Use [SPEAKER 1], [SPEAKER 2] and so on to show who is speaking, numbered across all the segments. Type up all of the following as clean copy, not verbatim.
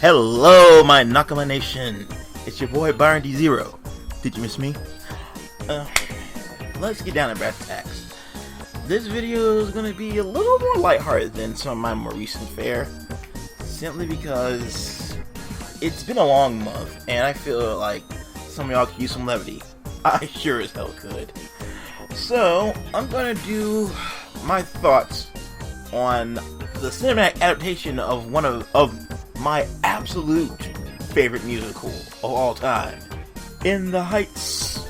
[SPEAKER 1] Hello, my Nakama Nation. It's your boy Byron D0. Did you miss me? Let's get down to brass tacks. This video is going to be a little more lighthearted than some of my more recent fare, simply because it's been a long month, and I feel like some of y'all could use some levity. I sure as hell could. So, I'm going to do my thoughts on the cinematic adaptation of one of my absolute favorite musical of all time, In the Heights.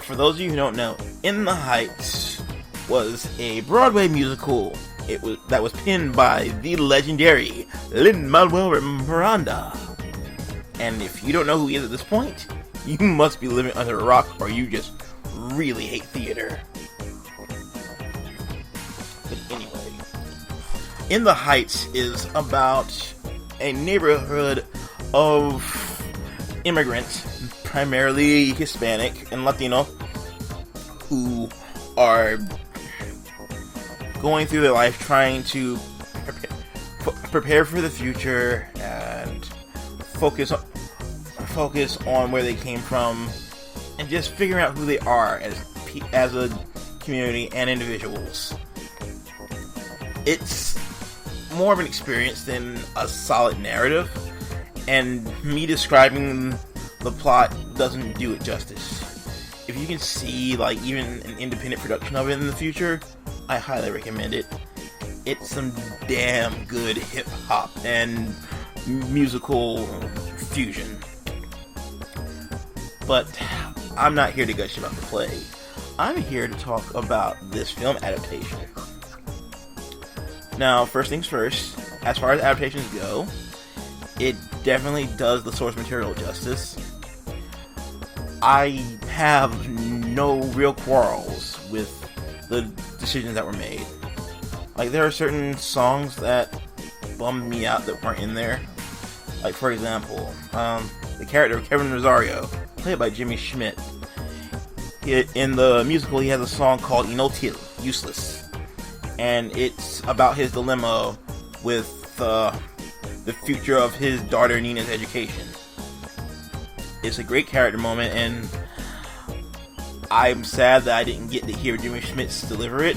[SPEAKER 1] For those of you who don't know, In the Heights was a Broadway musical. That was penned by the legendary Lin Manuel Miranda. And if you don't know who he is at this point, you must be living under a rock, or you just really hate theater. But anyway, In the Heights is about a neighborhood of immigrants, primarily Hispanic and Latino, who are going through their life trying to prepare for the future and focus on where they came from and just figuring out who they are as a community and individuals. It's more of an experience than a solid narrative, and me describing the plot doesn't do it justice. If you can see like even an independent production of it in the future, I highly recommend it. It's some damn good hip-hop and musical fusion. But I'm not here to gush about the play. I'm here to talk about this film adaptation. Now, first things first, as far as adaptations go, it definitely does the source material justice. I have no real quarrels with the decisions that were made. Like, there are certain songs that bummed me out that weren't in there. Like, for example, the character of Kevin Rosario, played by Jimmy Schmidt. In the musical, he has a song called Inutil, Useless. And it's about his dilemma with the future of his daughter Nina's education. It's a great character moment, and I'm sad that I didn't get to hear Jimmy Schmidt deliver it.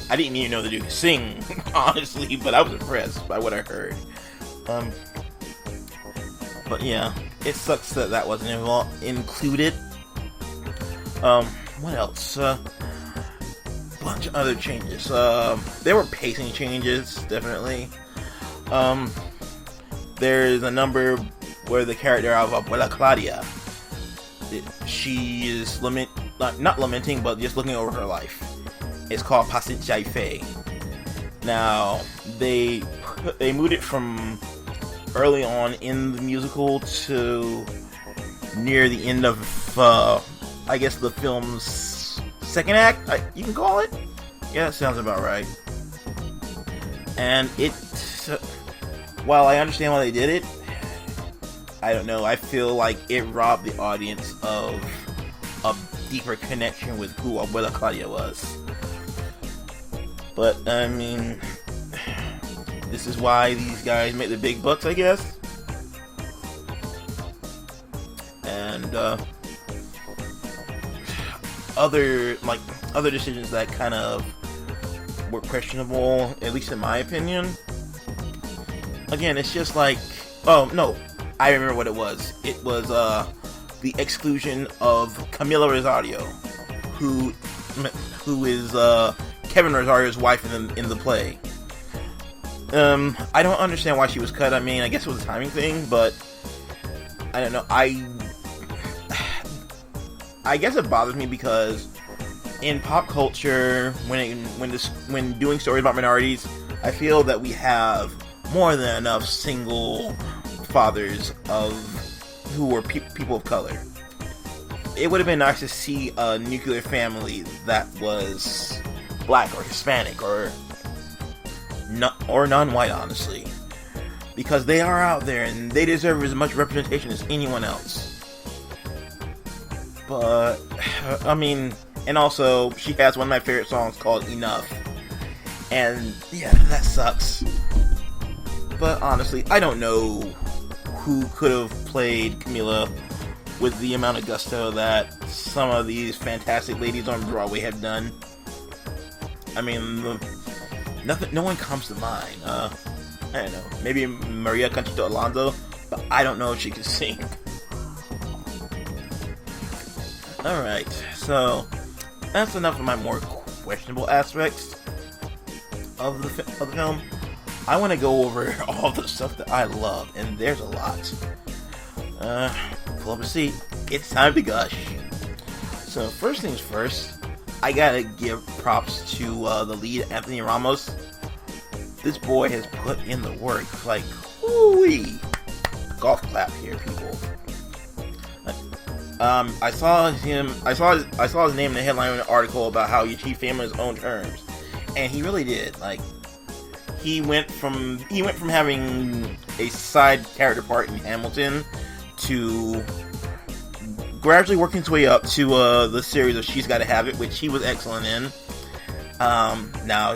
[SPEAKER 1] I didn't even know the dude could sing, honestly, but I was impressed by what I heard. But yeah, it sucks that wasn't included. What else? Bunch of other changes. There were pacing changes, definitely. There's a number where the character of Abuela Claudia, she is not lamenting, but just looking over her life. It's called Paciencia y Fe. Now, they moved it from early on in the musical to near the end of, I guess, the film's second act, you can call it? Yeah, that sounds about right. And while I understand why they did it, I don't know, I feel like it robbed the audience of a deeper connection with who Abuela Claudia was. But, I mean, this is why these guys make the big bucks, I guess. And, other decisions that kind of were questionable, at least in my opinion. Again, it's just like, oh no, I remember what it was. It was the exclusion of Camila Rosario, who is Kevin Rosario's wife in the play. I don't understand why she was cut. I mean, I guess it was a timing thing, but I don't know. I guess it bothers me because in pop culture, when doing stories about minorities, I feel that we have more than enough single fathers who were people of color. It would have been nice to see a nuclear family that was black or Hispanic or non-white, honestly, because they are out there and they deserve as much representation as anyone else. But I mean, and also she has one of my favorite songs called Enough, and yeah, that sucks. But honestly, I don't know who could have played Camila with the amount of gusto that some of these fantastic ladies on Broadway have done. I mean, no one comes to mind. I don't know, maybe Maria Conchita Alonso, but I don't know if she can sing. Alright, so that's enough of my more questionable aspects of the film. I want to go over all the stuff that I love, and there's a lot. Pull up a seat. It's time to gush. So first things first, I gotta give props to the lead, Anthony Ramos. This boy has put in the work. Like, whoo-wee. Golf clap here, people. I saw his name in the headline in an article about how he achieved fame on his own terms, and he really did. Like, he went from having a side character part in Hamilton to gradually working his way up to the series of She's Gotta Have It, which he was excellent in. Now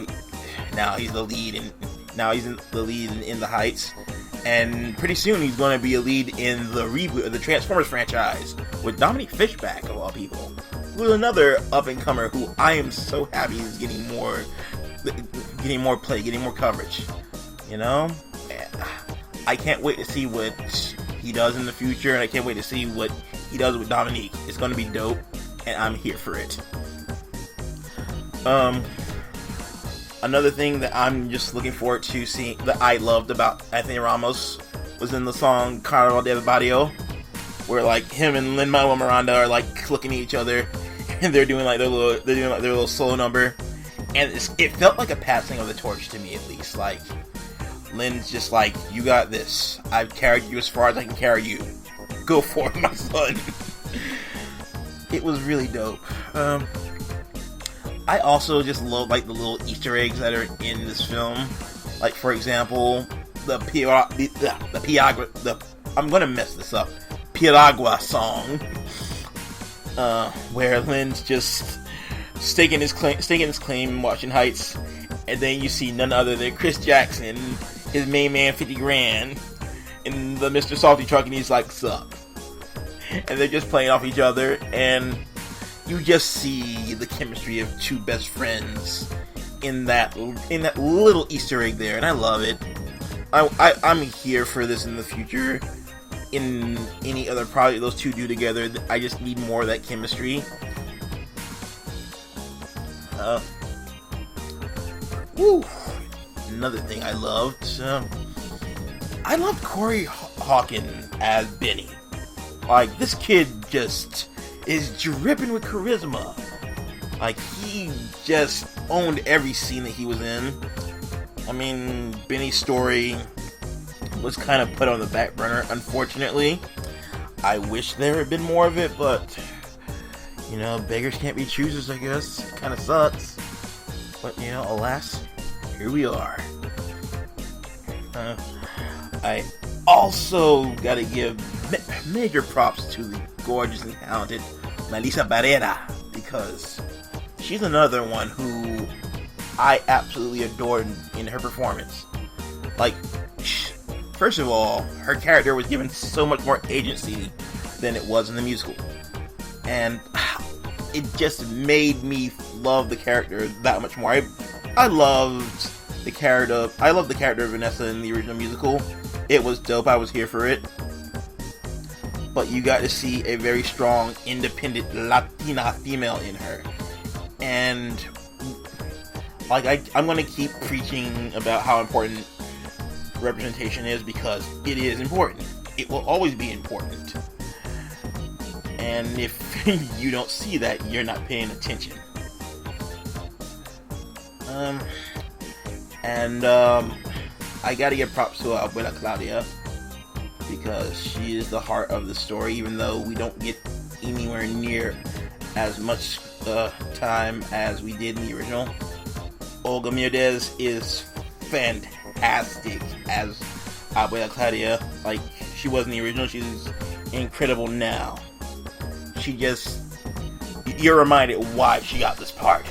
[SPEAKER 1] he's the lead, and now he's in the lead in The Heights, and pretty soon he's going to be a lead in the reboot of the Transformers franchise with Dominique Fishback, of all people, who's another up and comer who I am so happy is getting more play, getting more coverage. You know, I can't wait to see what he does in the future, and I can't wait to see what he does with Dominique. It's going to be dope, and I'm here for it. Another thing that I'm just looking forward to seeing that I loved about Anthony Ramos was in the song Carnaval del Barrio, where like him and Lin Manuel Miranda are like looking at each other, and they're doing like their little solo number, and it felt like a passing of the torch to me, at least. Like, Lin's just like, you got this. I've carried you as far as I can carry you. Go for it, my son. It was really dope. I also just love like the little Easter eggs that are in this film. Like, for example, I'm gonna mess this up. Piragua song, where Lin's just staking his claim watching Heights, and then you see none other than Chris Jackson, his main man 50 Grand, in the Mr. Salty truck, and he's like, sup? And they're just playing off each other, and you just see the chemistry of two best friends in that little Easter egg there, and I love it. I'm here for this in the future. In any other project those two do together, I just need more of that chemistry. Another thing I loved. I loved Corey Hawkins as Benny. Like, this kid just is dripping with charisma. Like, he just owned every scene that he was in. I mean, Benny's story was kind of put on the back burner, unfortunately. I wish there had been more of it, but, you know, beggars can't be choosers, I guess. Kind of sucks. But, you know, alas, here we are. I also gotta give major props to the gorgeous and talented Melissa Barrera, because she's another one who I absolutely adored in her performance. Like, first of all, her character was given so much more agency than it was in the musical, and it just made me love the character that much more. I loved the character of Vanessa in the original musical. It was dope. I was here for it. But you got to see a very strong, independent Latina female in her. And like, I'm going to keep preaching about how important representation is, because it is important. It will always be important. And if you don't see that, you're not paying attention. I gotta give props to Abuela Claudia, because she is the heart of the story, even though we don't get anywhere near as much time as we did in the original. Olga Mierdes is fantastic as Abuela Claudia. Like, she was in the original, she's incredible now. You're reminded why she got this part.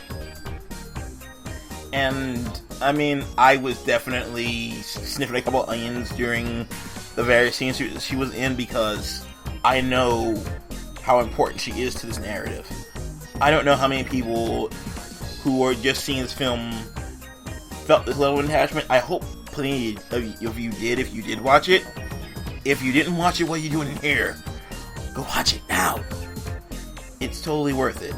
[SPEAKER 1] And, I mean, I was definitely sniffing a couple onions during the various scenes she was in, because I know how important she is to this narrative. I don't know how many people who are just seeing this film felt this level of attachment. I hope plenty of you did, if you did watch it. If you didn't watch it, what are you doing in here? Go watch it now. It's totally worth it.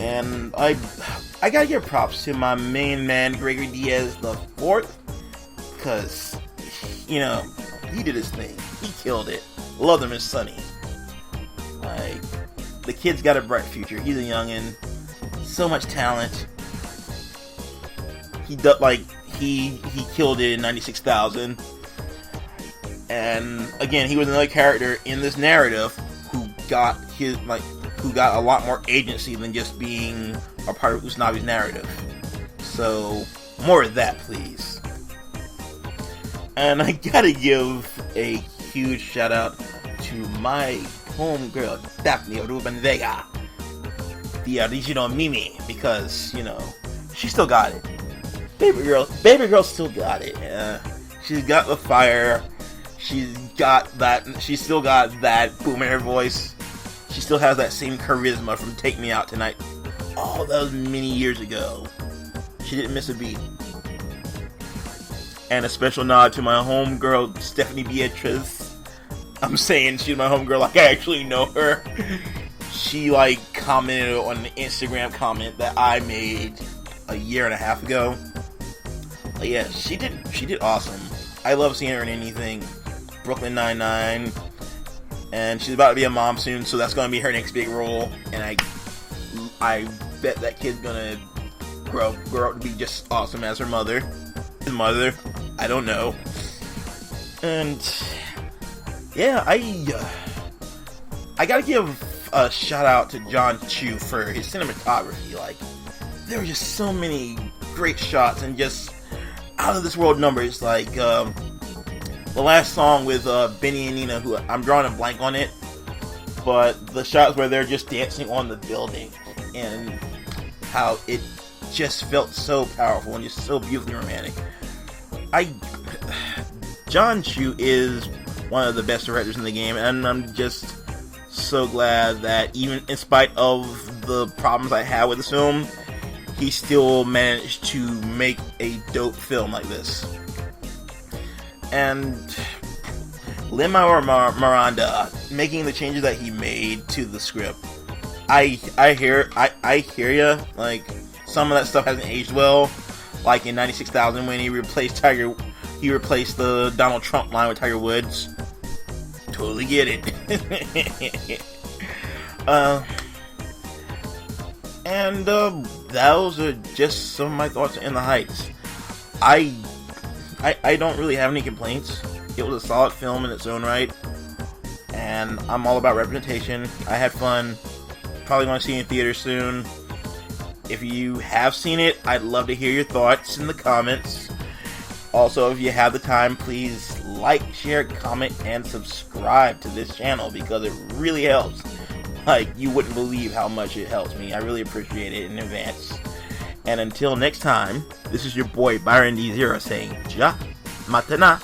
[SPEAKER 1] And I gotta give props to my main man, Gregory Diaz the Fourth, because, you know, he did his thing. He killed it. Love him as Sonny. Like, the kid's got a bright future. He's a youngin'. So much talent. He killed it in 96,000. And again, he was another character in this narrative who got a lot more agency than just being a part of Usnavi's narrative. So, more of that, please. And I gotta give a huge shout out to my homegirl, Daphne Ruben Vega, the original Mimi, because, you know, she still got it. Baby girl still got it. She's got the fire. She's still got that boom in her voice. She still has that same charisma from Take Me Out Tonight. Oh, that was many years ago. She didn't miss a beat. And a special nod to my homegirl, Stephanie Beatriz. I'm saying she's my homegirl like I actually know her. She, commented on the Instagram comment that I made a year and a half ago. But yeah, she did awesome. I love seeing her in anything. Brooklyn Nine-Nine. And she's about to be a mom soon, so that's going to be her next big role. And I bet that kid's going to grow up to be just awesome as her mother. His mother. I don't know. And yeah, I gotta give a shout out to John Chu for his cinematography. There were just so many great shots and just out of this world numbers. The last song with Benny and Nina, who I'm drawing a blank on it, but the shots where they're just dancing on the building and how it just felt so powerful and just so beautifully romantic. John Chu is one of the best directors in the game, and I'm just so glad that even in spite of the problems I had with this film, he still managed to make a dope film like this. And Lin Manuel Miranda making the changes that he made to the script, I hear ya. Some of that stuff hasn't aged well. Like in 96,000 when he replaced the Donald Trump line with Tiger Woods. Totally get it. And those are just some of my thoughts in the Heights. I don't really have any complaints. It was a solid film in its own right, and I'm all about representation. I had fun. Probably want to see it in theaters soon. If you have seen it, I'd love to hear your thoughts in the comments. Also, if you have the time, please like, share, comment, and subscribe to this channel because it really helps. You wouldn't believe how much it helps me. I really appreciate it in advance. And until next time, this is your boy Byron D0 saying, Ja Matana.